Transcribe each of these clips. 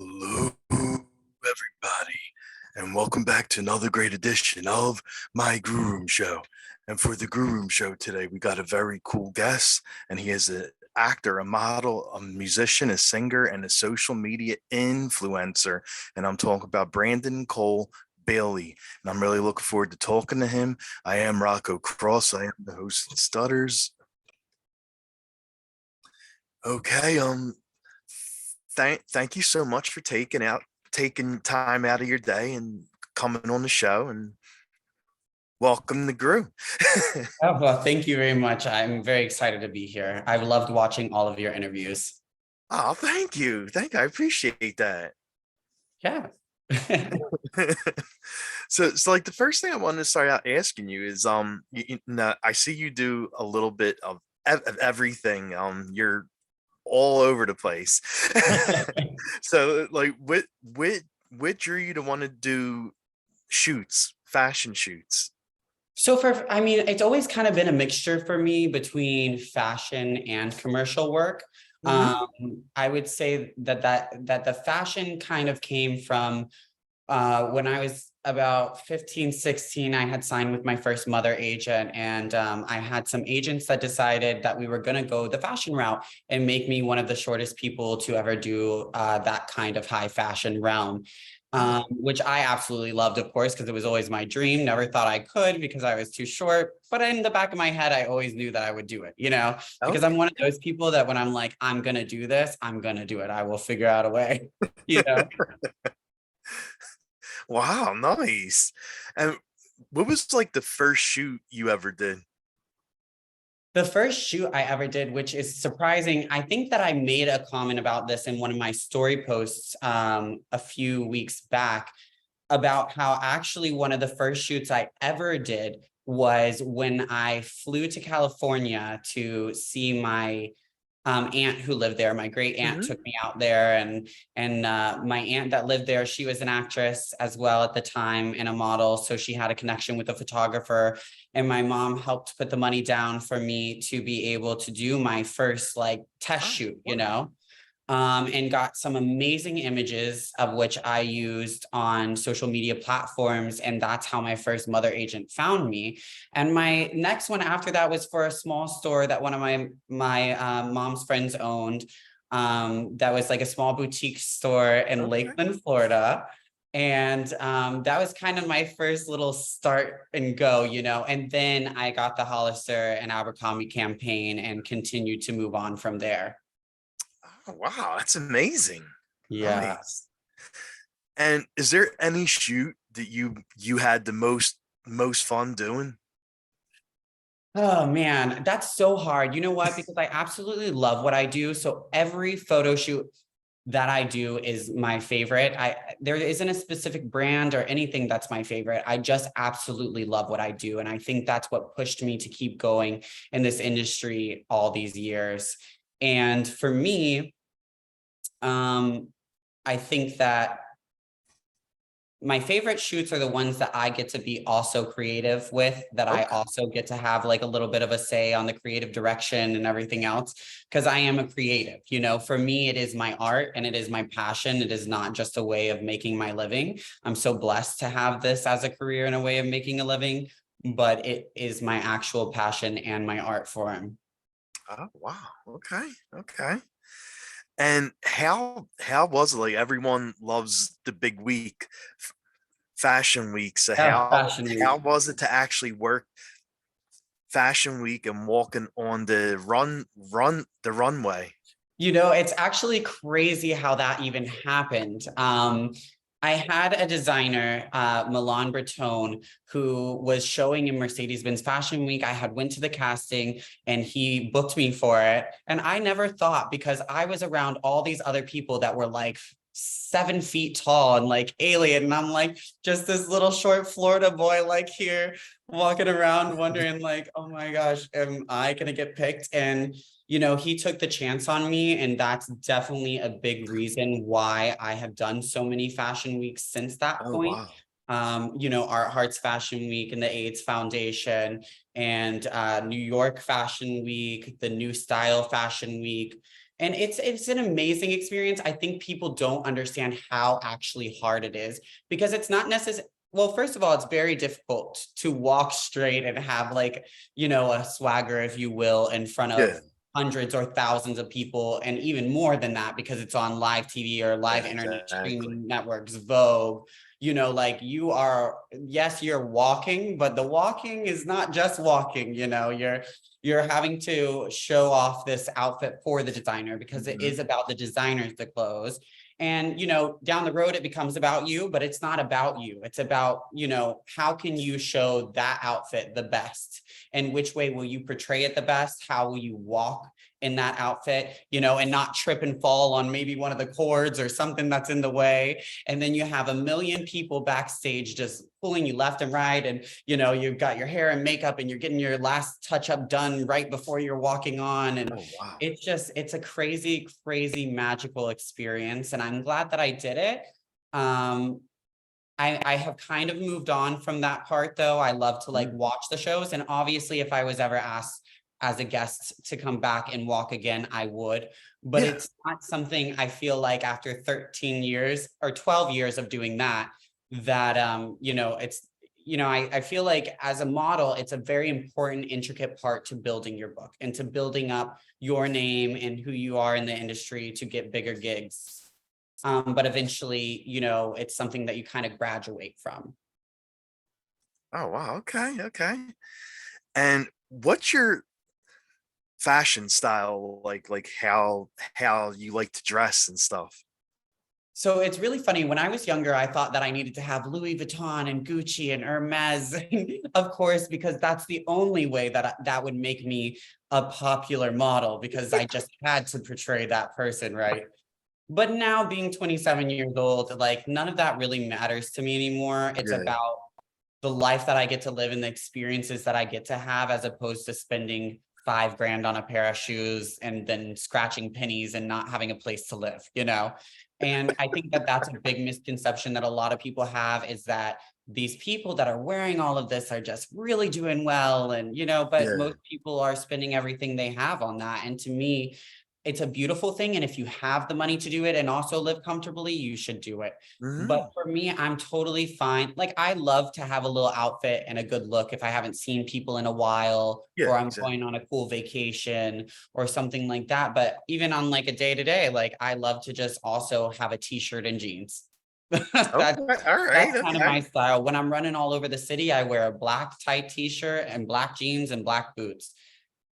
Hello, everybody, and welcome back to another great edition of my Grue Rume Show. And for the Grue Rume Show today, we got a very cool guest, and he is an actor, a model, a musician, a singer, and a social media influencer. And I'm talking about Brandon Cole Bailey, and I'm really looking forward to talking to him. I am Rocco Cross. I am the host of Stutters. Okay, thank you so much for taking time out of your day and coming on the show, and welcome to Grue. Oh, well, thank you very much. I'm very excited to be here. I've loved watching all of your interviews. Oh, thank you. I appreciate that. Yeah. So like the first thing I wanted to start out asking you is I see you do a little bit of everything. You're all over the place. So like what drew you to want to do fashion shoots? I mean, it's always kind of been a mixture for me between fashion and commercial work. Hmm. I would say that the fashion kind of came from when I was about 15, 16, I had signed with my first mother agent, and I had some agents that decided that we were going to go the fashion route and make me one of the shortest people to ever do that kind of high fashion realm. Oh, Which I absolutely loved, of course, because it was always my dream. Never thought I could because I was too short. But in the back of my head, I always knew that I would do it, because I'm okay. one of those people that when I'm like, I'm going to do this, I'm going to do it. I will figure out a way, you know. Wow, nice. And what was like the first shoot you ever did? The first shoot I ever did, which is surprising, I think that I made a comment about this in one of my story posts a few weeks back about how actually one of the first shoots I ever did was when I flew to California to see my aunt who lived there. My great aunt Hmm. took me out there, and my aunt that lived there, she was an actress as well at the time and a model, so she had a connection with a photographer. And my mom helped put the money down for me to be able to do my first like test Oh, shoot, wow. and got some amazing images of which I used on social media platforms. And that's how my first mother agent found me. And my next one after that was for a small store that one of my mom's friends owned. That was like a small boutique store in Okay. Lakeland, Florida. And that was kind of my first little start and go, and then I got the Hollister and Abercrombie campaign and continued to move on from there. Oh, wow, that's amazing. Yeah. Nice. And is there any shoot that you had the most fun doing? Oh man, that's so hard. You know what? Because I absolutely love what I do. So every photo shoot that I do is my favorite. There isn't a specific brand or anything that's my favorite. I just absolutely love what I do. And I think that's what pushed me to keep going in this industry all these years. And for me, um, I think that my favorite shoots are the ones that I get to be also creative with, that I Okay. also get to have like a little bit of a say on the creative direction and everything else, because I am a creative. For me, it is my art and it is my passion. It is not just a way of making my living. I'm so blessed to have this as a career and a way of making a living, but it is my actual passion and my art form. Oh, wow. Okay. Okay. And how was it? Like everyone loves the big week, fashion week. So Oh, how Fashion how Week. was it to actually work fashion week and walking on the runway? It's actually crazy how that even happened. I had a designer, Milan Breton, who was showing in Mercedes-Benz Fashion Week. I had went to the casting and he booked me for it. And I never thought, because I was around all these other people that were like 7 feet tall and like alien. And I'm like just this little short Florida boy, like here walking around wondering like, oh my gosh, am I gonna get picked? And he took the chance on me, and that's definitely a big reason why I have done so many fashion weeks since that Oh, point. wow. Art Hearts Fashion Week and the AIDS Foundation, and New York Fashion Week, the New Style Fashion Week. And it's an amazing experience. I think people don't understand how actually hard it is because it's not necessarily, well, first of all, it's very difficult to walk straight and have like, a swagger, if you will, in front Yeah, of hundreds or thousands of people, and even more than that because it's on live TV or live yeah, internet exactly. streaming networks, Vogue. Like you are, yes, you're walking, but the walking is not just walking. You're having to show off this outfit for the designer because it Mhm. is about the designers, the clothes. And, down the road, it becomes about you, but it's not about you. It's about, how can you show that outfit the best? And which way will you portray it the best? How will you walk in that outfit, and not trip and fall on maybe one of the cords or something that's in the way. And then you have a million people backstage just pulling you left and right. And, you've got your hair and makeup and you're getting your last touch up done right before you're walking on. And Oh, wow. it's a crazy, crazy magical experience. And I'm glad that I did it. Um, I have kind of moved on from that part though. I love to like Mm. watch the shows. And obviously, if I was ever asked as a guest to come back and walk again, I would. But Yeah. it's not something I feel like after 13 years or 12 years of doing that, that it's I feel like as a model, it's a very important, intricate part to building your book and to building up your name and who you are in the industry to get bigger gigs. But eventually, it's something that you kind of graduate from. Oh, wow. Okay. Okay. And what's your fashion style like? Like how you like to dress and stuff? So it's really funny. When I was younger, I thought that I needed to have Louis Vuitton and Gucci and Hermes, of course, because that's the only way that would make me a popular model because I just had to portray that person, right? But now being 27 years old, like none of that really matters to me anymore. It's Yeah. about the life that I get to live and the experiences that I get to have, as opposed to spending 5 grand on a pair of shoes and then scratching pennies and not having a place to live. And I think that that's a big misconception that a lot of people have, is that these people that are wearing all of this are just really doing well. And, but Yeah. most people are spending everything they have on that. And to me, it's a beautiful thing. And if you have the money to do it and also live comfortably, you should do it. But Hmm. for me, I'm totally fine. Like, I love to have a little outfit and a good look if I haven't seen people in a while, Yeah, or I'm exactly. going on a cool vacation or something like that. But even on like a day to day, like I love to just also have a t-shirt and jeans. That's Okay. All right. kind of Okay. my style. When I'm running all over the city, I wear a black tight t-shirt and black jeans and black boots.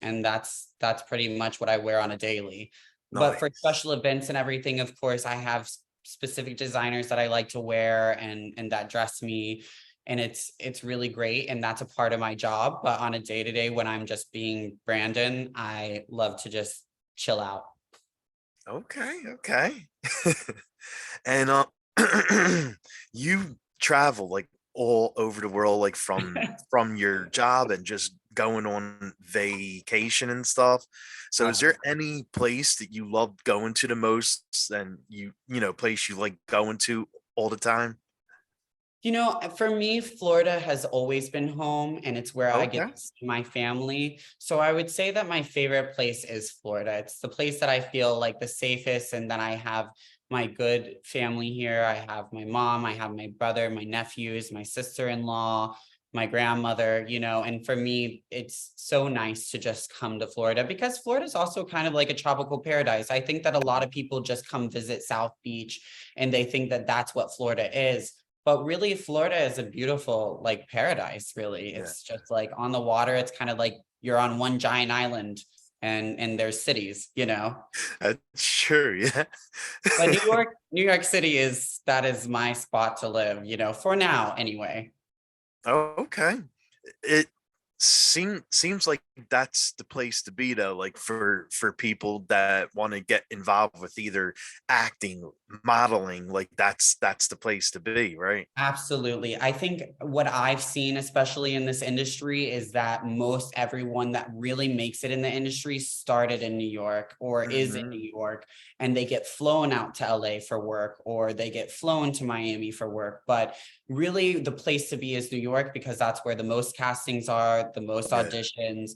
And that's pretty much what I wear on a daily. But for Nice. special events and everything, of course, I have specific designers that I like to wear and that dress me. And it's really great. And that's a part of my job. But on a day-to-day, when I'm just being Brandon, I love to just chill out. Okay. Okay. And you travel like all over the world, like from your job and just going on vacation and stuff. So is there any place that you love going to the most, and place you like going to all the time? For me, Florida has always been home, and it's where I get Okay. to see my family. So I would say that my favorite place is Florida. It's the place that I feel like the safest, and that I have my good family here. I have my mom, I have my brother, my nephews, my sister-in-law, my grandmother, and for me, it's so nice to just come to Florida because Florida is also kind of like a tropical paradise. I think that a lot of people just come visit South Beach and they think that that's what Florida is, but really, Florida is a beautiful like paradise, really. Yeah. It's just like on the water. It's kind of like you're on one giant island, and there's cities. That's true. Yeah. But New York City that is my spot to live, for now anyway. Okay. It seems like that's the place to be though, like for people that want to get involved with either acting, modeling, like that's the place to be, right? Absolutely. I think what I've seen, especially in this industry, is that most everyone that really makes it in the industry started in New York or is in Hmm. New York, and they get flown out to LA for work or they get flown to Miami for work. But really, the place to be is New York because that's where the most castings are, the most Yeah. auditions.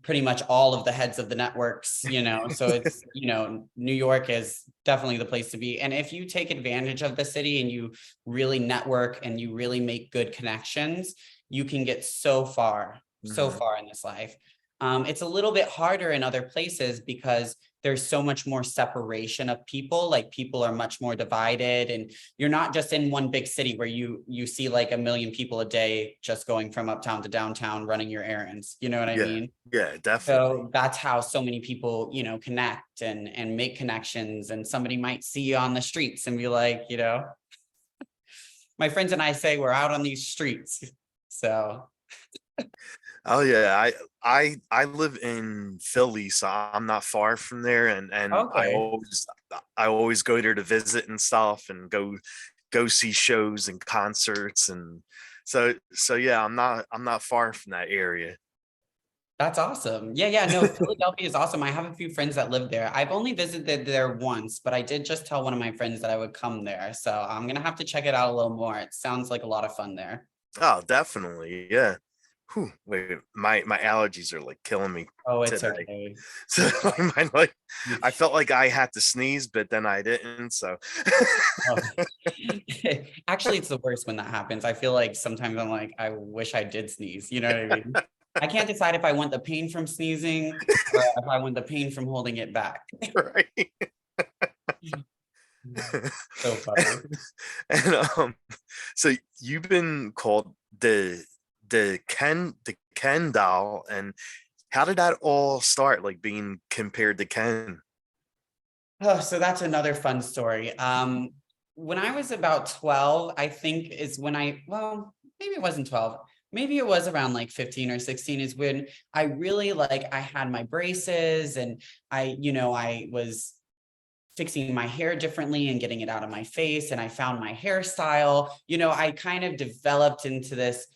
pretty much all of the heads of the networks, so it's, New York is definitely the place to be. And if you take advantage of the city and you really network and you really make good connections, you can get so Mhm. far in this life. It's a little bit harder in other places because there's so much more separation of people. Like people are much more divided, and you're not just in one big city where you see like a million people a day just going from uptown to downtown running your errands. You know what I Yeah, mean? yeah, definitely. So that's how so many people, connect and make connections. And somebody might see you on the streets and be like, my friends and I say we're out on these streets. So Oh yeah, I live in Philly, so I'm not far from there, and okay. I always go there to visit and stuff, and go see shows and concerts, and so yeah, I'm not far from that area. That's awesome. Yeah, yeah. No, Philadelphia is awesome. I have a few friends that live there. I've only visited there once, but I did just tell one of my friends that I would come there. So I'm gonna have to check it out a little more. It sounds like a lot of fun there. Oh, definitely, yeah. Whew, wait, my allergies are like killing me Oh, it's today. okay. So I felt like I had to sneeze, but then I didn't. So Oh. Actually, it's the worst when that happens. I feel like sometimes I'm like, I wish I did sneeze. You know what I mean? I can't decide if I want the pain from sneezing or if I want the pain from holding it back. right. So funny. and so you've been called the Ken doll, and how did that all start? Like being compared to Ken? Oh, so that's another fun story. When I was about 12, I think is when well, maybe it wasn't 12. Maybe it was around like 15 or 16 is when I really I had my braces and I was fixing my hair differently and getting it out of my face. And I found my hairstyle. I kind of developed into this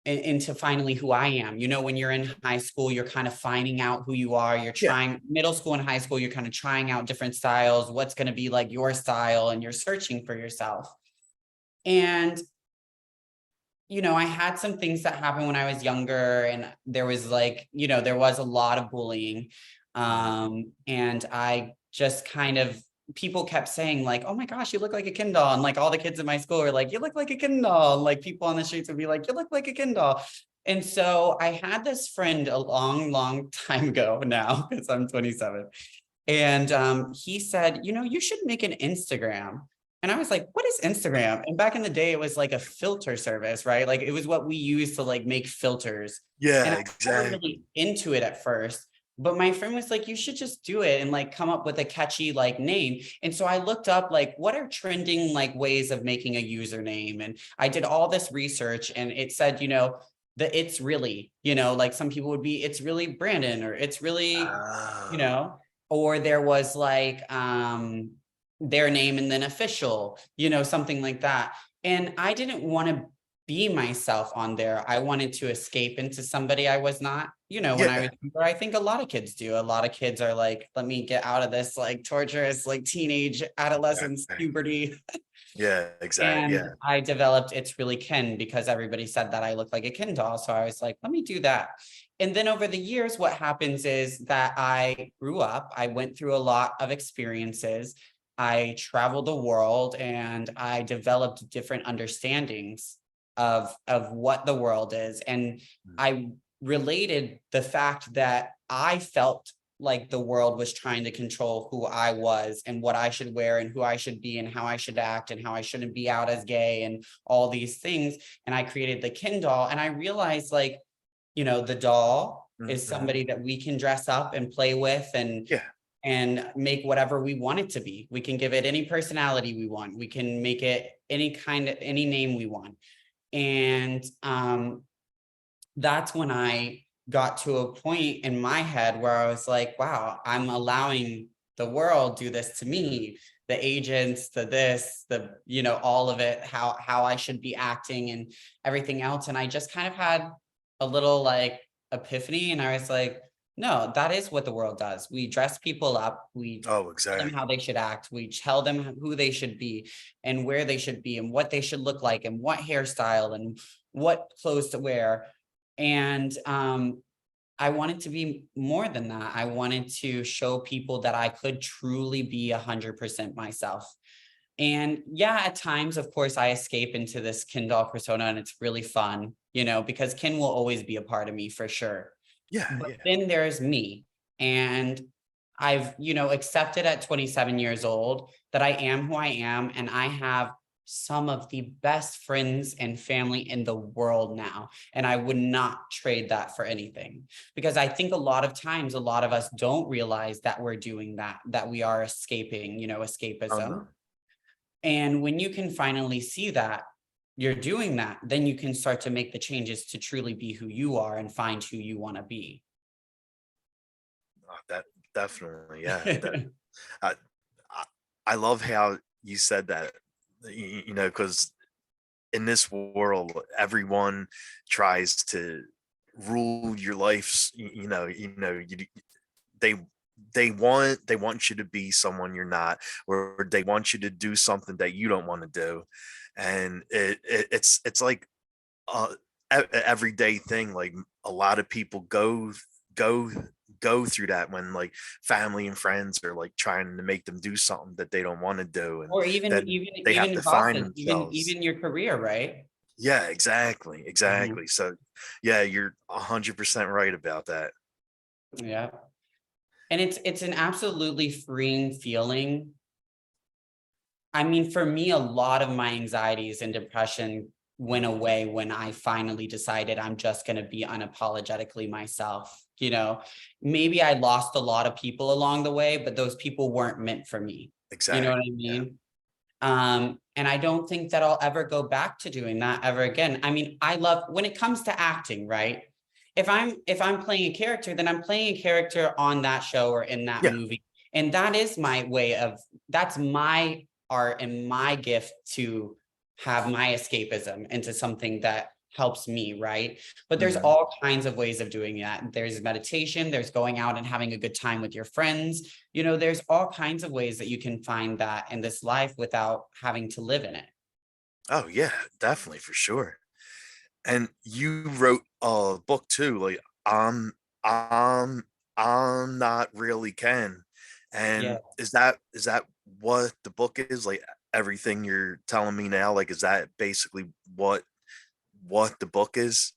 into finally who I am. When you're in high school, you're kind of finding out who you are. You're Yeah. trying middle school and high school, you're kind of trying out different styles, what's going to be like your style, and you're searching for yourself. And I had some things that happened when I was younger, and there was there was a lot of bullying. Mhm. And I just kind of people kept saying like, oh my gosh, you look like a Ken doll. And like all the kids in my school were like, you look like a Ken doll. And like people on the streets would be like, you look like a Ken doll. And so I had this friend a long, long time ago now, because I'm 27. And he said, you should make an Instagram. And I was like, what is Instagram? And back in the day, it was like a filter service, right? Like it was what we used to like make filters. And Yeah, I was never exactly. really into it at first. But my friend was like, you should just do it and like come up with a catchy like name. And so I looked up like what are trending like ways of making a username. And I did all this research, and it said, the it's really, like some people would be, it's really Brandon, or it's really, you Oh, know, or there was like their name and then official, something like that. And I didn't want to be myself on there. I wanted to escape into somebody I was not, when I yeah, was younger. I think a lot of kids do. A lot of kids are like, let me get out of this like torturous, like teenage adolescence, exactly. puberty. Yeah, exactly. And Yeah. I developed It's Really Ken because everybody said that I looked like a Ken doll. So I was like, let me do that. And then over the years, what happens is that I grew up, I went through a lot of experiences. I traveled the world and I developed different understandings of what the world is. And Mm. I related the fact that I felt like the world was trying to control who I was and what I should wear and who I should be and how I should act and how I shouldn't be out as gay and all these things. And I created the Ken doll, and I realized the doll is Mhm. somebody that we can dress up and play with Yeah. and make whatever we want it to be. We can give it any personality we want. We can make it any name we want. And that's when I got to a point in my head where I was like, wow, I'm allowing the world do this to Mhm. me, the agents, all of it, how I should be acting and everything else. And I just kind of had a little like epiphany, and I was like, no, that is what the world does. We dress people up, we Oh, tell them how exactly. they should act, we tell them who they should be and where they should be and what they should look like and what hairstyle and what clothes to wear. And I wanted to be more than that. I wanted to show people that I could truly be 100% myself. And yeah, at times, of course, I escape into this Ken doll persona and it's really fun, because Ken will always be a part of me for sure. Yeah, But yeah. then there's me. And I've, accepted at 27 years old that I am who I am. And I have some of the best friends and family in the world now. And I would not trade that for anything. Because I think a lot of times, a lot of us don't realize that we're doing that, that we are escaping, Oh no. escapism. And when you can finally see that you're doing that, then you can start to make the changes to truly be who you are and find who you want to be. That definitely, yeah. I, I I love how you said that, because in this world, everyone tries to rule your life. They they want you to be someone you're not, or they want you to do something that you don't want to do, and it's like uh everyday thing. Like a lot of people go go through that when like family and friends are like trying to make them do something that they don't want to do, and Or even then even they have even to find bosses, even themselves. even your career, right? Yeah, exactly, Mhm. exactly. So yeah, you're 100% right about that. Yeah. And it's an absolutely freeing feeling. I mean, for me, a lot of my anxieties and depression went away when I finally decided I'm just going to be unapologetically myself. Maybe I lost a lot of people along the way, but those people weren't meant for me. You know what Exactly. I Yeah. mean? And I don't think that I'll ever go back to doing that ever again. I mean, I love when it comes to acting, right? If I'm playing a character, then I'm playing a character on that show or in that Yeah. movie. And that is my way of that's my art and my gift to have my escapism into something that helps me, right? But there's Mhm. all kinds of ways of doing that. There's meditation, there's going out and having a good time with your friends. There's all kinds of ways that you can find that in this life without having to live in it. Oh yeah, definitely for sure. And you wrote a book too, like I'm I'm not really Ken. Yeah. And is that what the book is? Like everything you're telling me now, like is that basically what the book is?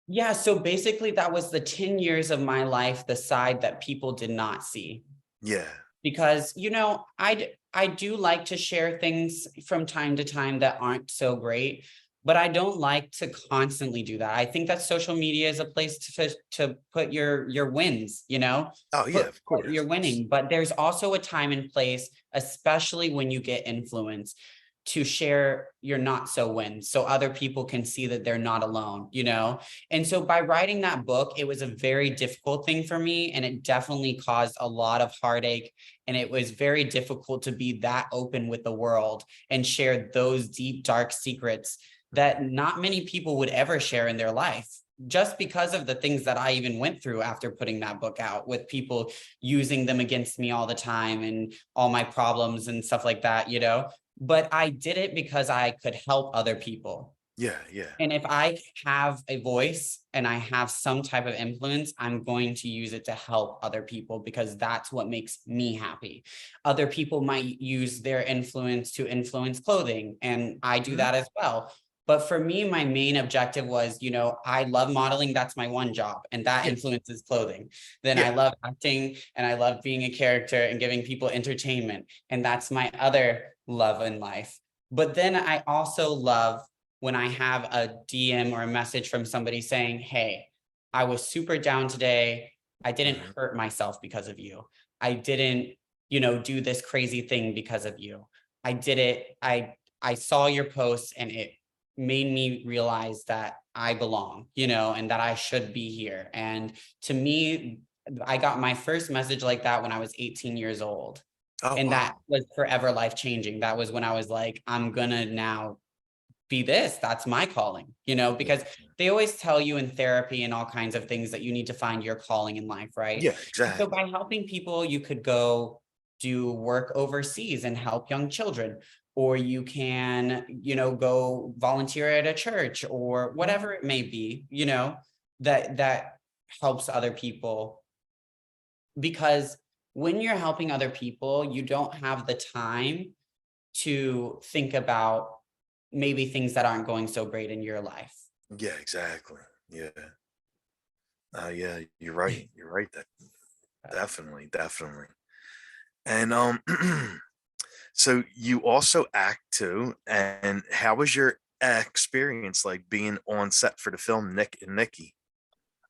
Yeah. So basically, that was the 10 years of my life, the side that people did not see. Yeah. Because, I do like to share things from time to time that aren't so great, but I don't like to constantly do that. I think that social media is a place to put your wins, Oh yeah, of put course. your winning. But there's also a time and place, especially when you get influence, to share your not so wins so other people can see that they're not alone. And so by writing that book, it was a very difficult thing for me, and it definitely caused a lot of heartache, and it was very difficult to be that open with the world and share those deep dark secrets that not many people would ever share in their life, just because of the things that I even went through after putting that book out, with people using them against me all the time and all my problems and stuff like that. But I did it because I could help other people. Yeah, yeah. And if I have a voice and I have some type of influence, I'm going to use it to help other people because that's what makes me happy. Other people might use their influence to influence clothing, and I do Mhm. that as well. But for me, my main objective was, I love modeling. That's my one job, and that Yeah, influences clothing. Then I yeah. love acting and I love being a character and giving people entertainment. And that's my other love in life. But then I also love when I have a DM or a message from somebody saying, hey, I was super down today. I didn't Mhm. hurt myself because of you. I didn't, do this crazy thing because of you. I did it. I saw your post and it made me realize that I belong, and that I should be here. And to me, I got my first message like that when I was 18 years old. Oh And that wow. was forever life changing. That was when I was like, I'm gonna now be this. That's my calling, Yeah. because they always tell you in therapy and all kinds of things that you need to find your calling in life, right? Yeah, And so exactly. by helping people, you could go do work overseas and help young children, or you can, go volunteer at a church or Mhm. whatever it may be, that helps other people, because when you're helping other people, you don't have the time to think about maybe things that aren't going so great in your life. Yeah, exactly. Yeah. Yeah, you're right. You're right. That definitely, definitely. And so you also act too. And how was your experience like being on set for the film Nick and Nikki?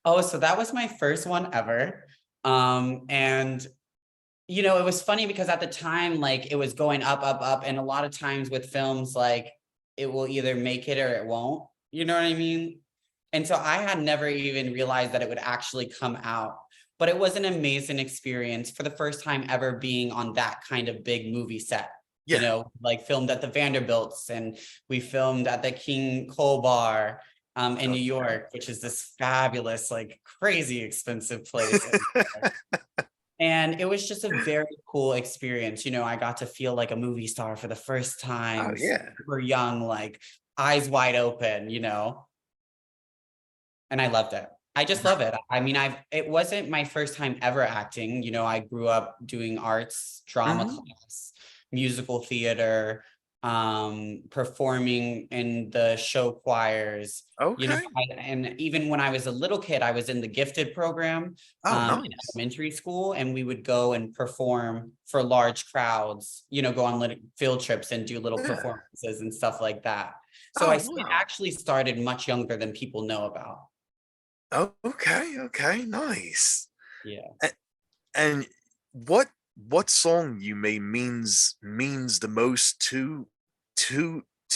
Oh, so that was my first one ever. And it was funny because at the time, like it was going up, up, up. And a lot of times with films, like it will either make it or it won't. You know what I mean? And so I had never even realized that it would actually come out. But it was an amazing experience for the first time ever being on that kind of big movie set. Yeah. Like filmed at the Vanderbilts, and we filmed at the King Cole Bar in New Okay. York, which is this fabulous, like crazy expensive place. And it was just a very cool experience. I got to feel like a movie star for the first Oh time, yeah. super young, like eyes wide open. And I loved it. I just love it. I mean, it wasn't my first time ever acting. I grew up doing arts, drama Mhm. class, musical theater, performing in the show choirs. Okay. And even when I was a little kid, I was in the gifted program Oh, in nice. elementary school, and we would go and perform for large crowds, go on little field trips and do little Yeah. performances and stuff like that. So Oh, it wow. actually started much younger than people know about. Oh, okay. Okay. Nice. Yeah. A- And what song you made means the most to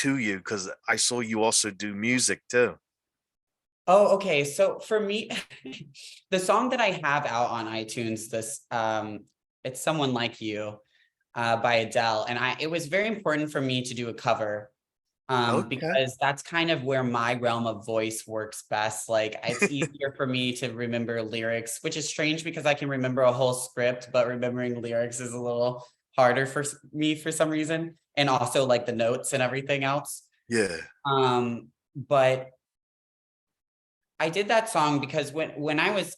you? Because I saw you also do music too. Oh, okay. So for me, the song that I have out on iTunes, it's Someone Like You, by Adele. And it was very important for me to do a cover, Okay. because that's kind of where my realm of voice works best. Like it's easier for me to remember lyrics, which is strange because I can remember a whole script, but remembering lyrics is a little harder for me for some reason. And also like the notes and everything else. Yeah. But I did that song because when I was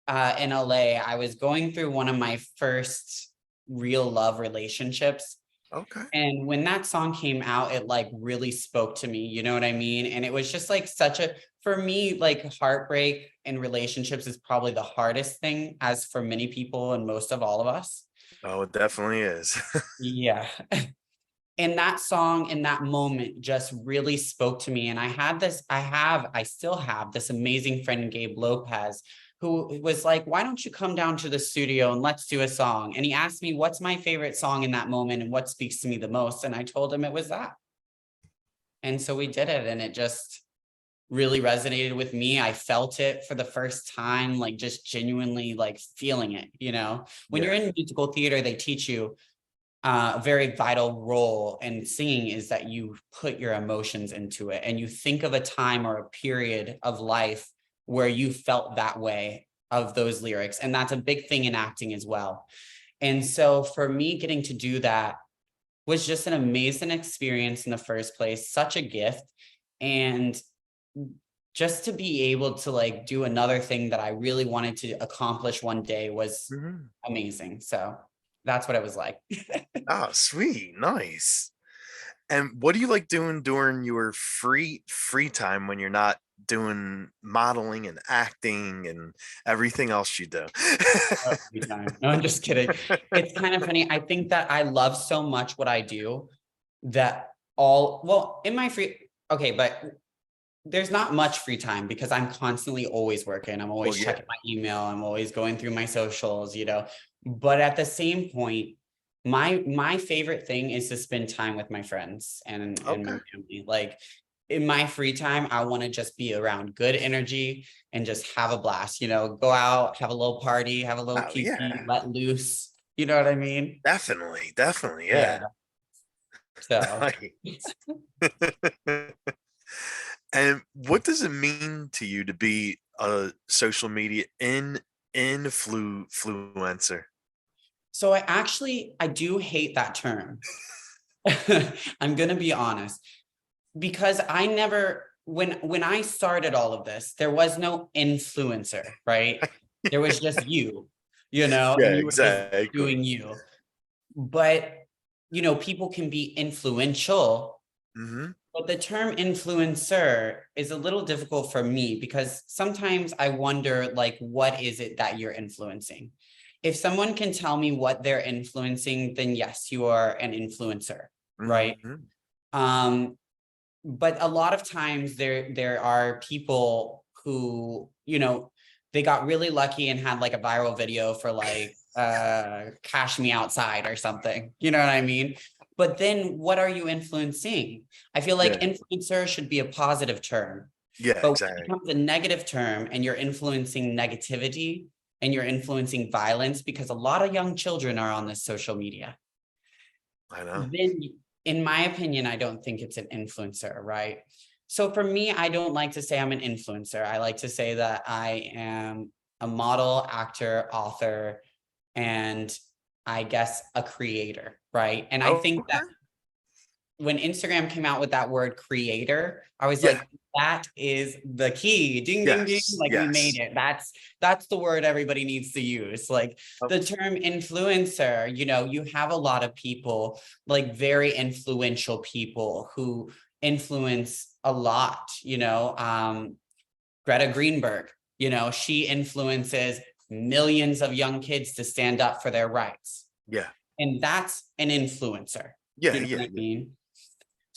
in LA, I was going through one of my first real love relationships. Okay. And when that song came out, it like really spoke to me, you know what I mean? And it was just like for me, like heartbreak in relationships is probably the hardest thing, as for many people and most of all of us. Oh, it definitely is. Yeah. And that song in that moment just really spoke to me. And I still have this amazing friend, Gabe Lopez, who was like, why don't you come down to the studio and let's do a song? And he asked me, what's my favorite song in that moment and what speaks to me the most? And I told him it was that. And so we did it, and it just really resonated with me. I felt it for the first time, like just genuinely like feeling it. When you're Yeah. in musical theater, they teach you a very vital role in singing is that you put your emotions into it and you think of a time or a period of life where you felt that way of those lyrics. And that's a big thing in acting as well. And so for me, getting to do that was just an amazing experience in the first place, such a gift. And just to be able to like do another thing that I really wanted to accomplish one day was Mhm. amazing. So that's what it was like. Oh, sweet. Nice. And what do you like doing during your free time when you're not doing modeling and acting and everything else you do? Every time. No, I'm just kidding. It's kind of funny. I think that I love so much what I do that in my okay, but there's not much free time because I'm constantly always working. I'm Well, always yeah. checking my email. I'm always going through my socials. But at the same point, my favorite thing is to spend time with my friends and my Okay. family. Like in my free time, I want to just be around good energy and just have a blast. Go out, have a little party, have a little Oh, kiki, yeah. let loose. You know what I mean? Definitely. Definitely. Yeah. Yeah. So And what does it mean to you to be a social media influencer? so I do hate that term. I'm gonna be honest, because I never when I started all of this, there was no influencer, right? There was just you know, Yeah, and you were just exactly. doing you. But, you know, people can be influential, Hmm. but the term influencer is a little difficult for me because sometimes I wonder, like, what is it that you're influencing? If someone can tell me what they're influencing, then yes, you are an influencer, right? Hmm. Um, but a lot of times there are people who, you know, they got really lucky and had like a viral video for like cash me outside or something, you know what I mean? But then what are you influencing? I feel like Yeah, influencer should be a positive term, yeah, but when it exactly. becomes a negative term and you're influencing negativity and you're influencing violence, because a lot of young children are on this social media, I know. then in my opinion, I don't think it's an influencer, right? So for me, I don't like to say I'm an influencer. I like to say that I am a model, actor, author, and I guess a creator, right? And I think that Okay. when Instagram came out with that word creator, I was Yeah. like, that is the key. Ding, ding, ding. Yes. Like we made Yes. it. That's the word everybody needs to use. Like Oh, the term influencer, you know, you have a lot of people, like very influential people who influence a lot, you know. Greta Greenberg, you know, she influences millions of young kids to stand up for their rights. yeah. And that's an influencer. Yeah. You know Yeah. what I Yeah. mean?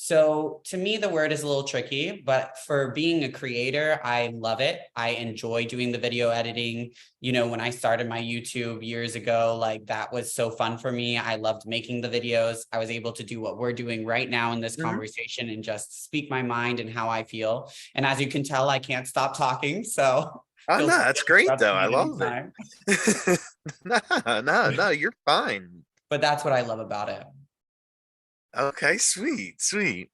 So to me, the word is a little tricky, but for being a creator, I love it. I enjoy doing the video editing. You know, when I started my YouTube years ago, like that was so fun for me. I loved making the videos. I was able to do what we're doing right now in this Hmm. conversation and just speak my mind and how I feel. And as you can tell, I can't stop talking. So Oh feel no, free that's to great interrupt though. me I at any love it. time. No, no, no, you're fine. But that's what I love about it. Okay, sweet, sweet.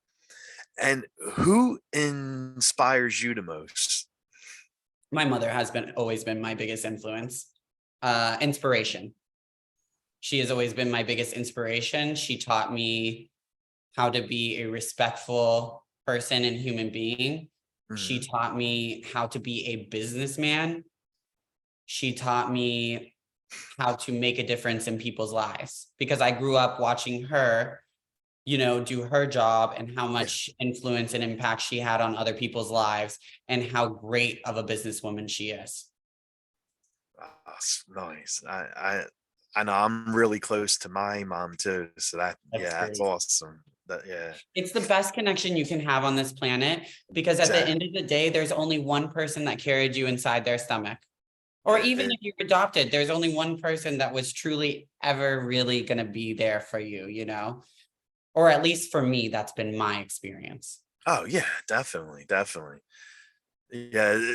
And who inspires you the most? My mother has been always been my biggest influence, inspiration. She has always been my biggest inspiration. She taught me how to be a respectful person and human being. She Mhm. taught me how to be a businessman. She taught me how to make a difference in people's lives because I grew up watching her, you know, do her job and how Yeah, much influence and impact she had on other people's lives and how great of a businesswoman she is. that's nice. I know I'm really close to my mom too, so that That's yeah, that's great. awesome. That yeah, It's the best connection you can have on this planet because at the exactly. end of the day, there's only one person that carried you inside their stomach. Or even if you're adopted, there's only one person that was truly ever really going to be there for you, you know? Or at least for me, that's been my experience. Oh yeah, definitely, definitely. Yeah,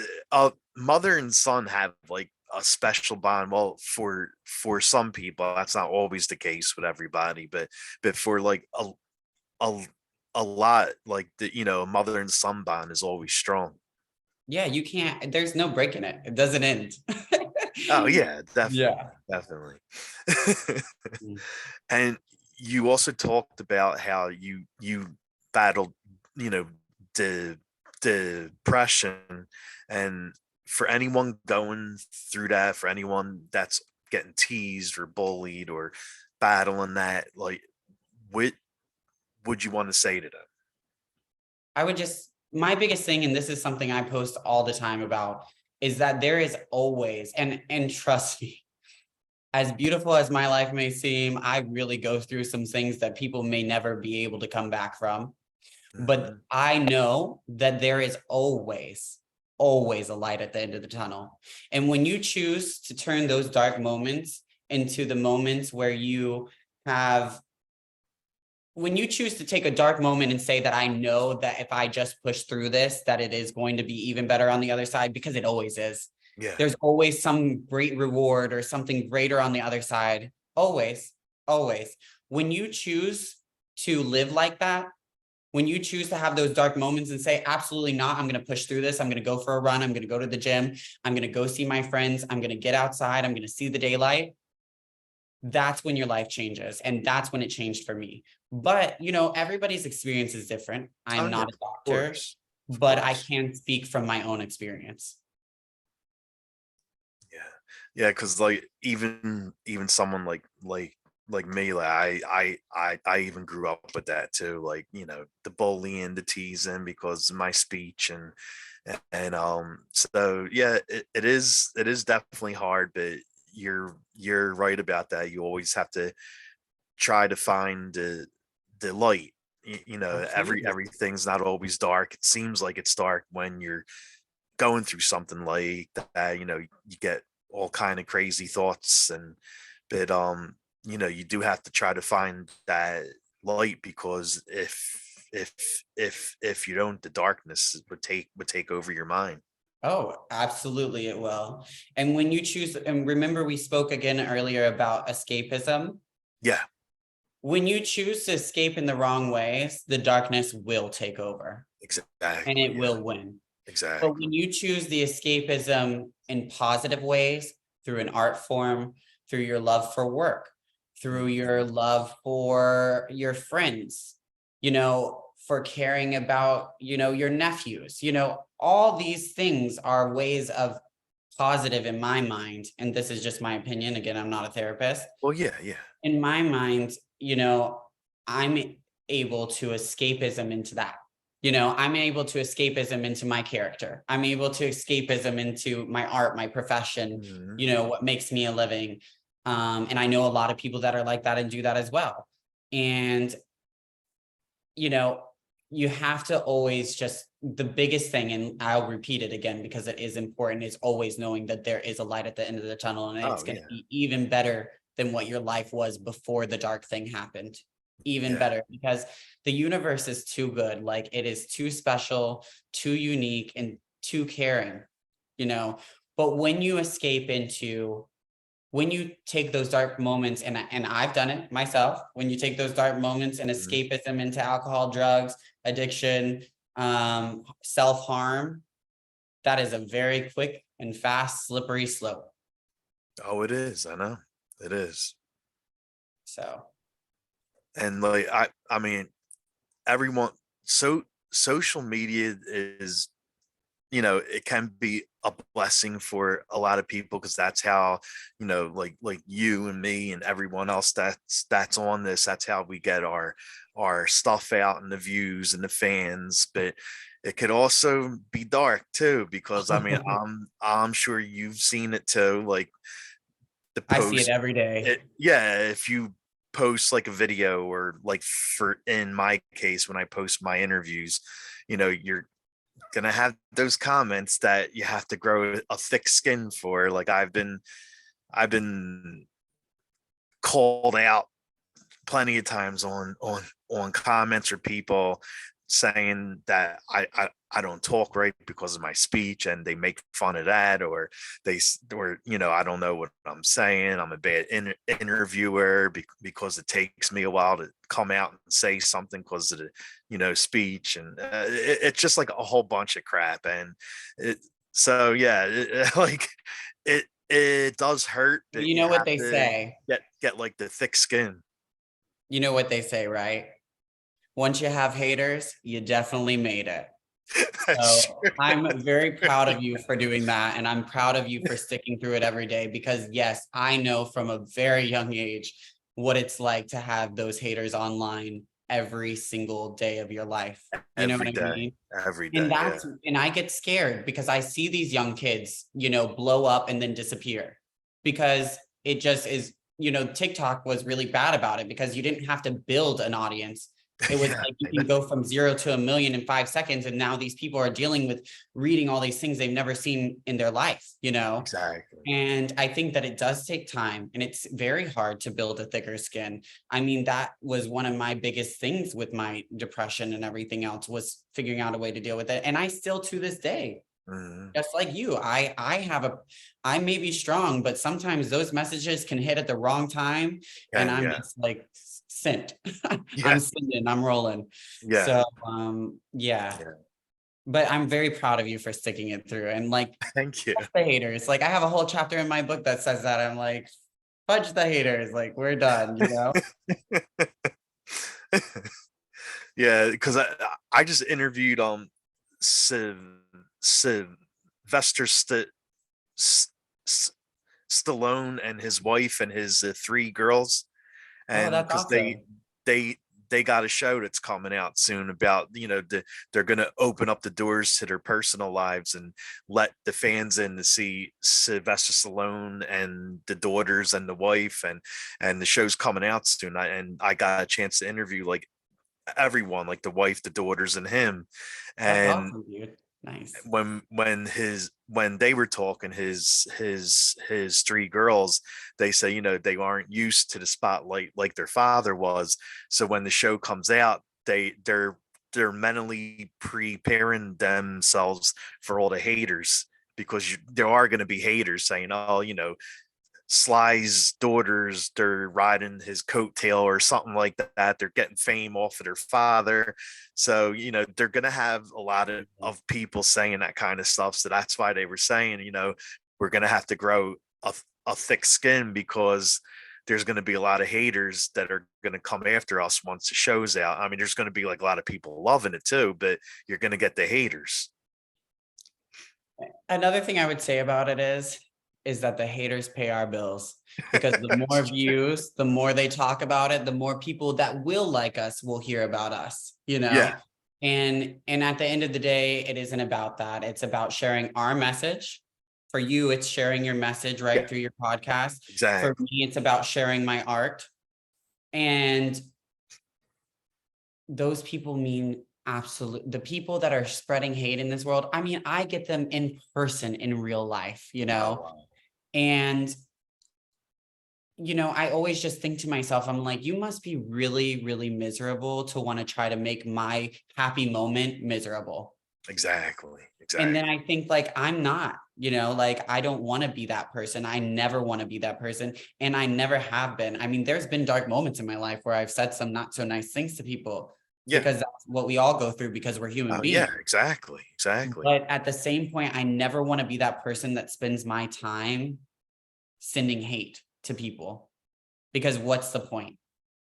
mother and son have like a special bond. Well, for some people, that's not always the case with everybody, but for like a a lot, like the a mother and son bond is always strong. Yeah, you can't, there's no breaking it. It doesn't end. Oh yeah, definitely, Yeah. definitely. Mm. And you also talked about how you battled, you know, the depression, and for anyone going through that, for anyone that's getting teased or bullied or battling that, like, what would you want to say to them? I would just, my biggest thing, and this is something I post all the time about, is that there is always, and trust me, as beautiful as my life may seem, I really go through some things that people may never be able to come back from. But Mhm. I know that there is always a light at the end of the tunnel. And when you choose to turn those dark moments into the moments where you have, when you choose to take a dark moment and say that I know that if I just push through this, that it is going to be even better on the other side, because it always is. Yeah. There's always some great reward or something greater on the other side. Always, always. When you choose to live like that, when you choose to have those dark moments and say, absolutely not, I'm going to push through this. I'm going to go for a run. I'm going to go to the gym. I'm going to go see my friends. I'm going to get outside. I'm going to see the daylight. That's when your life changes. And that's when it changed for me. But, you know, everybody's experience is different. Oh I'm yeah, not a of doctor. course. Of but I course. can speak from my own experience. Yeah. Yeah, because like even someone like me, like I even grew up with that too. Like, the bullying, the teasing because of my speech and so yeah, it is definitely hard, but you're right about that. You always have to try to find the light. Absolutely. Everything's not always dark. It seems like it's dark when you're going through something like that. You get all kind of crazy thoughts, but you do have to try to find that light, because if you don't, the darkness would take over your mind. Oh, absolutely, it will. And when you choose, and remember, we spoke again earlier about escapism. Yeah, When you choose to escape in the wrong ways, the darkness will take over and exactly. it Yeah, will win. But exactly. when you choose the escapism in positive ways, through an art form, through your love for work, through your Mhm. love for your friends, for caring about, your nephews, all these things are ways of positive in my mind. And this is just my opinion. Again, I'm not a therapist. Well, yeah, yeah. In my mind, I'm able to escapism into that. I'm able to escapism into my character. I'm able to escapism into my art, my profession, Mhm. what makes me a living. And I know a lot of people that are like that and do that as well. And, you know, you have to always just, the biggest thing, and I'll repeat it again because it is important, is always knowing that there is a light at the end of the tunnel and it's Oh going to yeah, be even better than what your life was before the dark thing happened. Even yeah. better, because the universe is too good. Like, it is too special, too unique, and too caring, you know. But when you escape into, when you take those dark moments, and I've done it myself, when you take those dark moments and Mhm. escapism into alcohol, drugs, addiction, self-harm, that is a very quick and fast, slippery slope. Oh, it is. I know it is. So And like I mean, everyone. So social media is, it can be a blessing for a lot of people, because that's how, like you and me and everyone else that's on this, that's how we get our stuff out, and the views and the fans. But it could also be dark too, because I mean, I'm sure you've seen it too, like the I see it post every day. yeah, if you post like a video, or like, for in my case, when I post my interviews, you're gonna have those comments that you have to grow a thick skin for. Like, I've been called out plenty of times on comments, or people saying that I don't talk right because of my speech, and they make fun of that, or I don't know what I'm saying. I'm a bad interviewer, because it takes me a while to come out and say something because of the speech, and it's just like a whole bunch of crap. And it so yeah, like, it does hurt, but You you know what have they to say. get like the thick skin. You know what they say, right? Once you have haters, you definitely made it. That's So I'm very proud of you for doing that. And I'm proud of you for sticking through it every day, because yes, I know from a very young age what it's like to have those haters online every single day of your life. You know what every I day, mean? every And day. Yeah. and I get scared because I see these young kids, blow up and then disappear, because it just is, TikTok was really bad about it because you didn't have to build an audience. It was Yeah, like you I know. can go from 0 to a million in 5 seconds. And now these people are dealing with reading all these things they've never seen in their life. Exactly. And I think that it does take time and it's very hard to build a thicker skin. I mean, that was one of my biggest things with my depression and everything else, was figuring out a way to deal with it. And I still, to this day, Mhm. just like you, I may be strong, but sometimes those messages can hit at the wrong time. And And I'm yeah, just like sent. yeah, I'm sending, I'm rolling. yeah, So yeah. yeah. But I'm very proud of you for sticking it through. And like, Thank you. the haters. Like, I have a whole chapter in my book that says that. I'm like, fudge the haters. Like, we're done. Yeah, because I just interviewed Syl- Sylvester S- S- Stallone and his wife and his three girls, Oh, and that's because awesome. they they got a show that's coming out soon about, they're going to open up the doors to their personal lives and let the fans in to see Sylvester Stallone and the daughters and the wife, and the show's coming out soon. And I got a chance to interview like everyone, like the wife, the daughters, and him. That's And awesome, dude. Nice. when they were talking, his three girls, they say, they aren't used to the spotlight like their father was. So when the show comes out, they're mentally preparing themselves for all the haters, because there are going to be haters saying, oh, Sly's daughters, they're riding his coattail or something like that. They're getting fame off of their father. So, they're going to have a lot of people saying that kind of stuff. So that's why they were saying, we're going to have to grow a thick skin, because there's going to be a lot of haters that are going to come after us once the show's out. I mean, there's going to be like a lot of people loving it too, but you're going to get the haters. Another thing I would say about it is that the haters pay our bills, because the more views, the more they talk about it, the more people that will like us will hear about us, Yeah, and at the end of the day, it isn't about that. It's about sharing our message. For you, it's sharing your message yeah, right through your podcast. For exactly. me, it's about sharing my art. And those people mean absolute. The people that are spreading hate in this world, I mean, I get them in person in real life, Oh, wow. and I always just think to myself, I'm like, you must be really, really miserable to want to try to make my happy moment miserable. Exactly. And then Exactly. I think, like, I'm not, like, I don't want to be that person. I never want to be that person. And I never have been. I mean, there's been dark moments in my life where I've said some not so nice things to people, Yeah. because that's what we all go through, because we're human Oh, yeah, beings. exactly. Exactly. But at the same point, I never want to be that person that spends my time sending hate to people, because what's the point?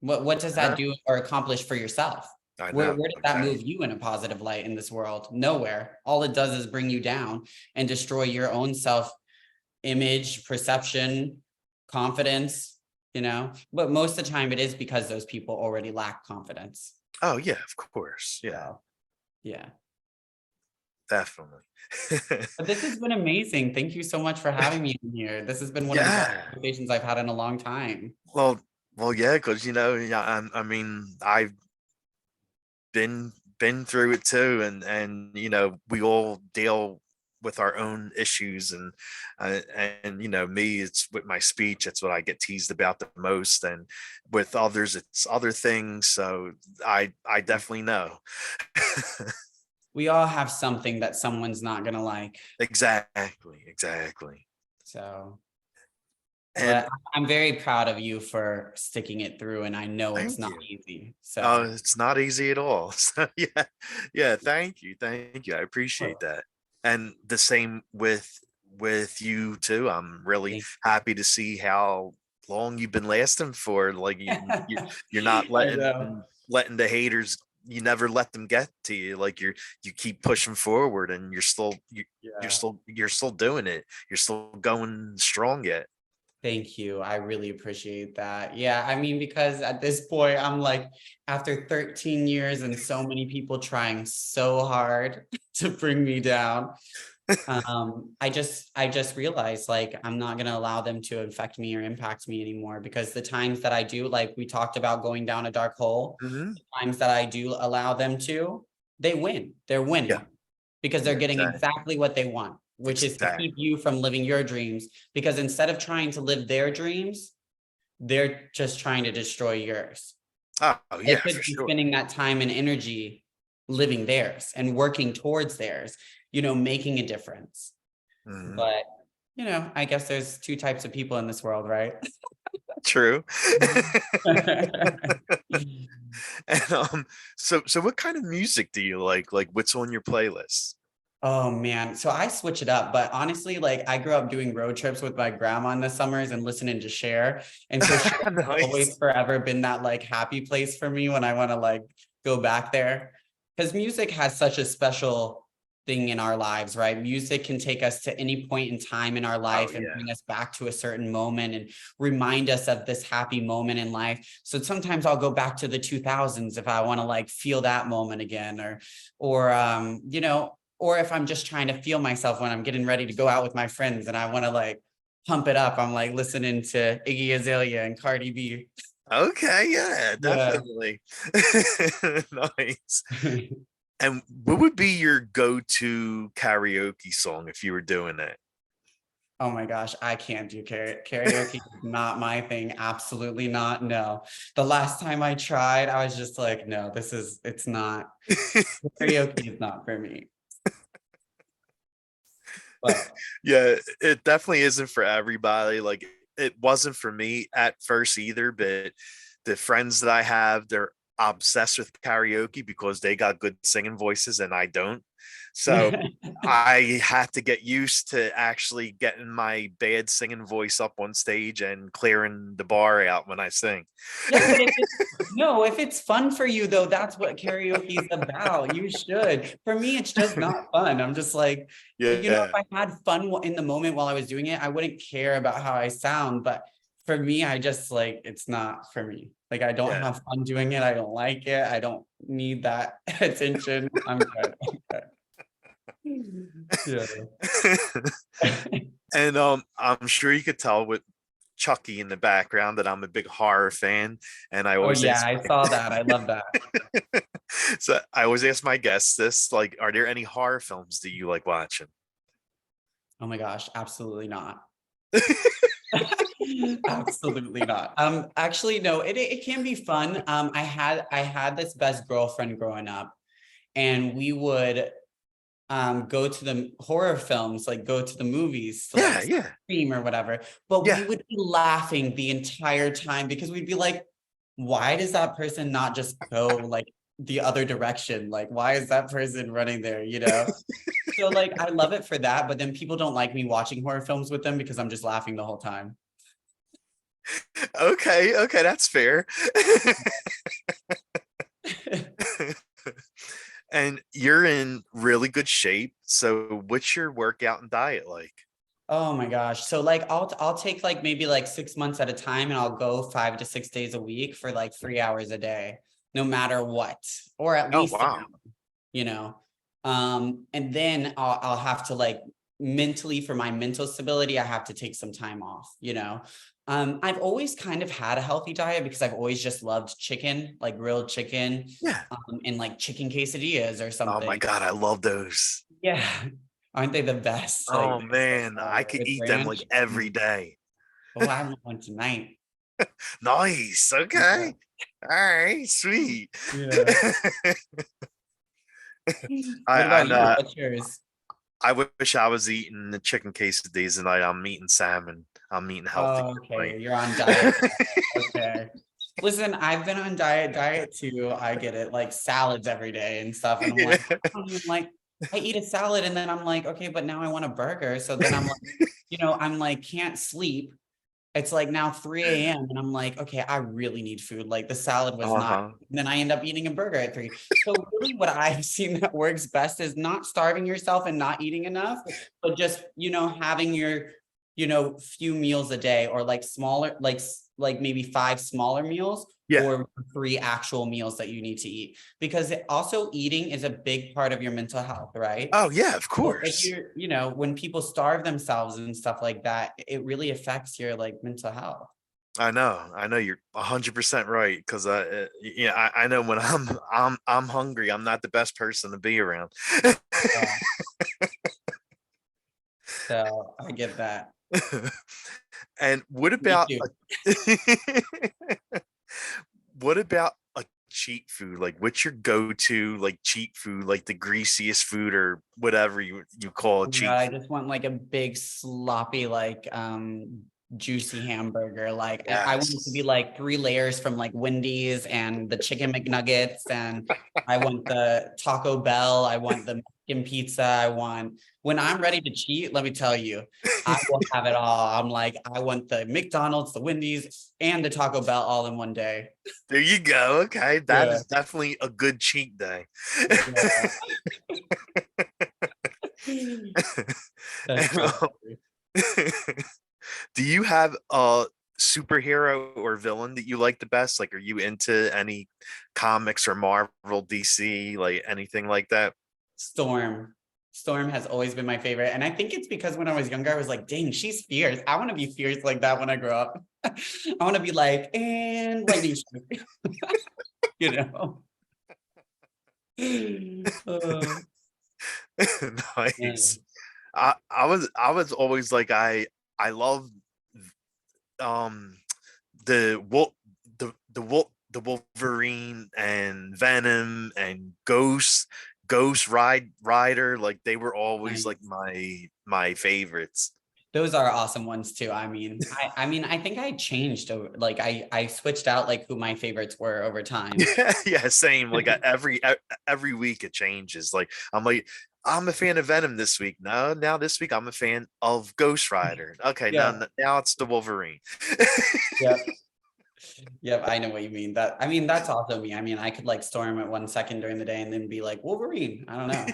What does that Uh-huh. do or accomplish for yourself? I Where know. does that Exactly. move you in a positive light in this world? Nowhere. All it does is bring you down and destroy your own self image, perception, confidence, But most of the time it is because those people already lack confidence. Oh, yeah, of course. Yeah, So, yeah. definitely. But this has been amazing. Thank you so much for having me in here. This has been one of the best Yeah. conversations I've had in a long time. Well, yeah, because yeah, I mean, I've been through it too, and we all deal with our own issues, and me, it's with my speech, that's what I get teased about the most, and with others it's other things. So I definitely know. We all have something that someone's not gonna like. Exactly, exactly. So, And but I'm very proud of you for sticking it through, and I know it's thank not you. easy. Oh, So, it's not easy at all. So yeah, yeah. Thank you. I appreciate sure. that. And the same with you too. I'm really Thank happy to see how long you've been lasting for. Like you're not I know. letting the haters. You never let them get to you. Like you keep pushing forward, and Yeah. you're still doing it. You're still going strong yet. Thank you. I really appreciate that. Yeah, I mean, because at this point, I'm like, after 13 years and so many people trying so hard to bring me down, I just realized, like, I'm not gonna allow them to affect me or impact me anymore, because the times that I do, like we talked about going down a dark hole, Hmm. the times that I do allow them to, they win. They're Yeah. winning because they're Yeah. getting Exactly. exactly what they want, which is to keep Exactly. you from living your dreams. Because instead of trying to live their dreams, they're just trying to destroy yours. Oh They yeah, could for be sure. spending that time and energy living theirs and working towards theirs, making a difference. Mhm. But, I guess there's two types of people in this world, right? True. And so what kind of music do you like? Like what's on your playlist? Oh man. So I switch it up, but honestly, like, I grew up doing road trips with my grandma in the summers and listening to Cher. And so Cher has always Nice. forever been that, like, happy place for me when I want to, like, go back there. Because music has such a special thing in our lives, right? Music can take us to any point in time in our Oh life and yeah. bring us back to a certain moment and remind us of this happy moment in life. So sometimes I'll go back to the 2000s if I want to like feel that moment again, or you know, or if I'm just trying to feel myself when I'm getting ready to go out with my friends and I want to like pump it up. I'm like listening to Iggy Azalea and Cardi B. Okay, yeah, Yeah. definitely. Nice. And what would be your go-to karaoke song if you were doing it? Oh my gosh, I can't do karaoke. Is not my thing. Absolutely not. No. The last time I tried, I was just like, no, it's not. Karaoke is not for me. But Yeah, it definitely isn't for everybody. Like it wasn't for me at first either, but the friends that I have, they're obsessed with karaoke because they got good singing voices and I don't. So I had to get used to actually getting my bad singing voice up on stage and clearing the bar out when I sing. yeah, but if it's fun for you though, that's what karaoke is about. You should. For me, it's just not fun. I'm just like, you know, if Yeah. I had fun in the moment while I was doing it, I wouldn't care about how I sound. But for me, I just like it's not for me. Like I don't Yeah. have fun doing it. I don't like it. I don't need that attention. I'm good. Yeah. And I'm sure you could tell with Chucky in the background that I'm a big horror fan, and I Oh always yeah, ask I saw that. I love that. so I always ask my guests this, like, are there any horror films that you like watching? Oh my gosh, absolutely not. Absolutely not. Actually, no, it can be fun. I had this best girlfriend growing up, and we would go to the horror films, like go to the movies to like Yeah, yeah, scream or whatever. But we yeah. would be laughing the entire time because we'd be like, why does that person not just go like the other direction? Like, why is that person running there? You know? So like I love it for that, but then people don't like me watching horror films with them because I'm just laughing the whole time. Okay, okay, that's fair. And you're in really good shape. So what's your workout and diet like? Oh my gosh. So like I'll take like maybe like 6 months at a time and I'll go 5 to 6 days a week for like 3 hours a day, no matter what, or at Oh least an wow. hour, you know. And then I'll have to like mentally for my mental stability, I have to take some time off, you know. I've always kind of had a healthy diet because I've always just loved chicken, like grilled chicken, Yeah. and like chicken quesadillas or Oh my something. God, I love those. Yeah. Aren't they the best? Oh man, Uh, I could with eat them like ranch. every day. Oh, I want one tonight. Nice. Yeah. Okay. All right. Sweet. Yeah. What I about you? know. What's yours? I wish I was eating the chicken quesadillas tonight. I'm eating salmon. I'm eating healthy Oh, tonight. okay. You're on diet. Okay. Listen, I've been on diet too. I get it. Like salads every day and stuff. And I'm Yeah. like, I don't even like, I eat a salad and then I'm like, okay, but now I want a burger. So then I'm like, I'm like, can't sleep. It's like now 3 a.m. and I'm like, okay, I really need food. Like the salad was not. Uh-huh. And then I end up eating a burger at 3. So really what I've seen that works best is not starving yourself and not eating enough, but just, having your, few meals a day or like smaller, like maybe 5 smaller meals Yeah. or 3 actual meals that you need to eat. Because also eating is a big part of your mental health, right? Oh yeah, of So if course. when people starve themselves and stuff like that, it really affects your like mental health. I know. I know you're 100% right because yeah, I know when I'm hungry, I'm not the best person to be around. Yeah. So I get that. And what Me about too. what about a cheat food? Like, what's your go-to like cheat food, like the greasiest food or whatever you call a Oh my cheat God, I food? just want like a big sloppy, like juicy hamburger. Like I want it to be Yes. like 3 layers from like Wendy's and the chicken McNuggets, and I want the Taco Bell, I want the Mexican pizza, I want when I'm ready to cheat, let me tell you, I will have it all. I'm like, I want the McDonald's, the Wendy's, and the Taco Bell all in one day. There you go. Okay, that Yeah. is definitely a good cheat day. Yeah. That's And, so funny. do you have a superhero or villain that you like the best? Like, are you into any comics or Marvel, DC, like anything like that? Storm. Storm has always been my favorite. And I think it's because when I was younger, I was like, dang, she's fierce. I want to be fierce like that when I grow up. I want to be like, and lightning strike, you know. Nice. Man, I was always like I love um the Wolf the Wolverine and Venom and Ghost Rider, like they were always like nice. my favorites. Those are awesome ones too. I think I changed like I switched out like who my favorites were over time. Yeah, yeah, same. Like every week it changes. Like I'm a fan of Venom this week. No, now this week I'm a fan of Ghost Rider. Okay, Yeah. now it's the Wolverine. Yep. Yep. I know what you mean. That's also me. I mean, I could like storm at 1 second during the day and then be like Wolverine. I don't know.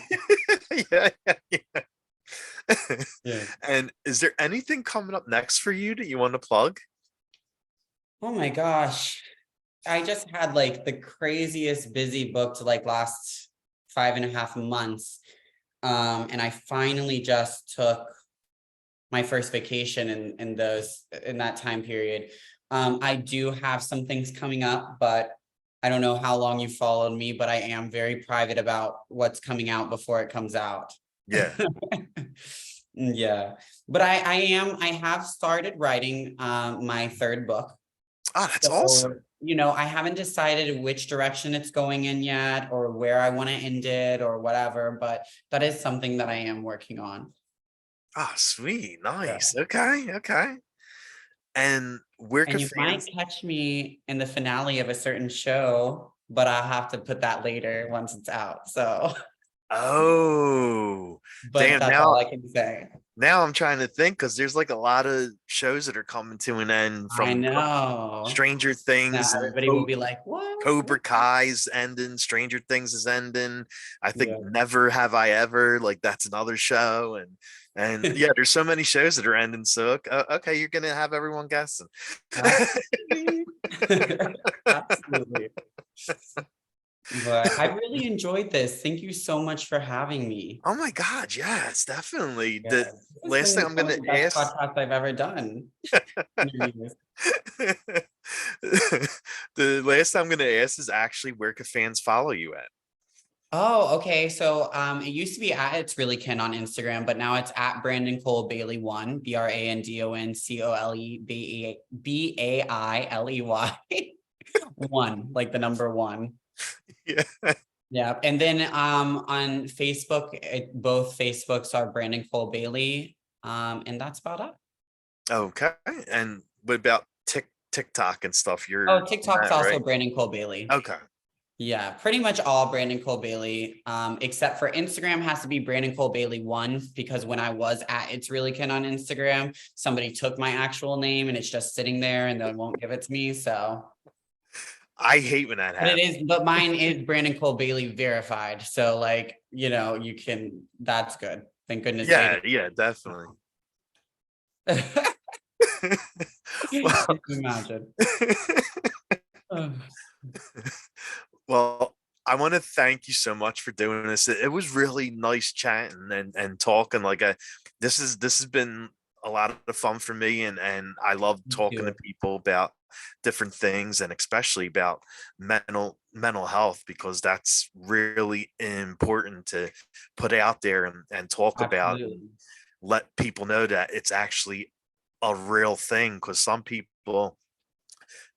Yeah, yeah, yeah. Yeah. And is there anything coming up next for you that you want to plug? Oh my gosh. I just had like the craziest busy booked like last 5.5 months. And I finally just took my first vacation in that time period. I do have some things coming up, but I don't know how long you followed me, but I am very private about what's coming out before it comes out. Yeah. Yeah, but I have started writing my third book. Oh, that's So, awesome. I haven't decided which direction it's going in yet or where I want to end it or whatever, but that is something that I am working on. Oh, sweet. Yeah. Nice. Okay. Okay. And where And can you might fans? catch me in the finale of a certain show, but I'll have to put that later once it's out. So, Oh, but damn. that's all I can say. Now I'm trying to think because there's like a lot of shows that are coming to an end I from know. Stranger Now Things. everybody will be like, what? Cobra Kai's ending. Stranger Things is ending. I think Yeah. Never Have I Ever. Like that's another show, and yeah, there's so many shows that are ending. So okay, you're gonna have everyone guessing. Absolutely. Absolutely. But I really enjoyed this. Thank you so much for having me. Oh my God, yes, definitely. Yeah, The this has last thing been I'm one of gonna the best ask. podcasts I've ever done. Interviews. The last time I'm gonna ask is actually where can fans follow you at? Oh, okay. So it used to be at It's Really Ken on Instagram, but now it's at Brandon Cole Bailey 1, BrandonColeBailey 1, like the number one. Yeah. Yeah. And then on Facebook, both Facebooks are Brandon Cole Bailey. And that's about it. Okay. And what about TikTok and stuff? Oh, You're on TikTok's that, also right? Brandon Cole Bailey. Okay. Yeah, pretty much all Brandon Cole Bailey, except for Instagram has to be Brandon Cole Bailey 1, because when I was at It's Really Ken on Instagram, somebody took my actual name and it's just sitting there and they won't give it to me. So, I hate when that but it happens. is, but mine is Brandon Cole Bailey verified. So, like, you can, that's good. Thank goodness they Yeah, did. yeah, definitely. Can Well, you imagine? Ugh. well, I want to thank you so much for doing this. It was really nice chatting and talking. Like this has been a lot of fun for me, and I love Me talking to too. people about different things, and especially about mental health, because that's really important to put out there and talk about and Absolutely. let people know that it's actually a real thing, because some people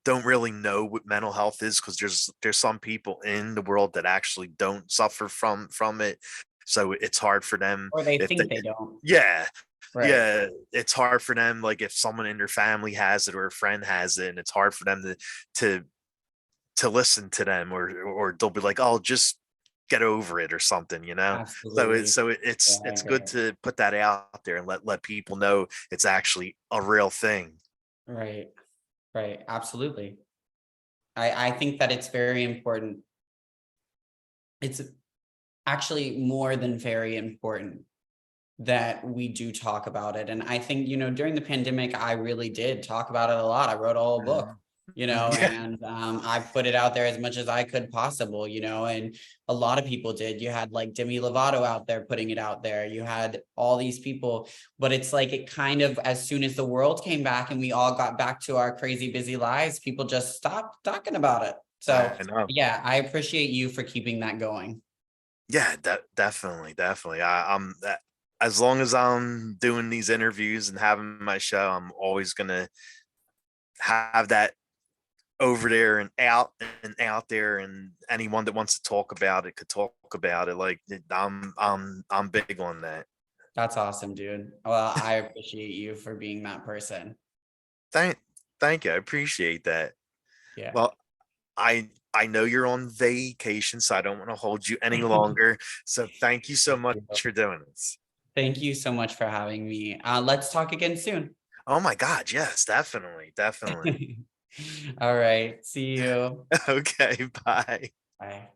don't really know what mental health is, because there's some people in the world that actually don't suffer from it, so it's hard for them Or they if they think they don't. yeah, Right. yeah, it's hard for them, like if someone in their family has it or a friend has it, and it's hard for them to to listen to them, or they'll be like, oh, just get over it or something. So Absolutely. Yeah, I it's agree. good to put that out there and let people know it's actually a real thing. Right. Right. Absolutely. I think that it's very important. It's actually more than very important. that we do talk about it. And I think, during the pandemic, I really did talk about it a lot. I wrote a whole book, Yeah. and I put it out there as much as I could possible, and a lot of people did. You had like Demi Lovato out there putting it out there. You had all these people, but it's like it kind of, as soon as the world came back and we all got back to our crazy busy lives, people just stopped talking about it. So I know. yeah, I appreciate you for keeping that going. Yeah, definitely, definitely. I'm that as long as I'm doing these interviews and having my show, I'm always gonna have that over there and out there, and anyone that wants to talk about it could talk about it. Like I'm big on that. That's awesome, dude. Well, I appreciate you for being that person. Thank thank you. I appreciate that. Yeah. Well, I know you're on vacation, so I don't want to hold you any longer. So thank you so Thank much you. for doing this. Thank you so much for having me. Let's talk again soon. Oh my God, yes, definitely, definitely. All right. See you. Okay, bye. Bye.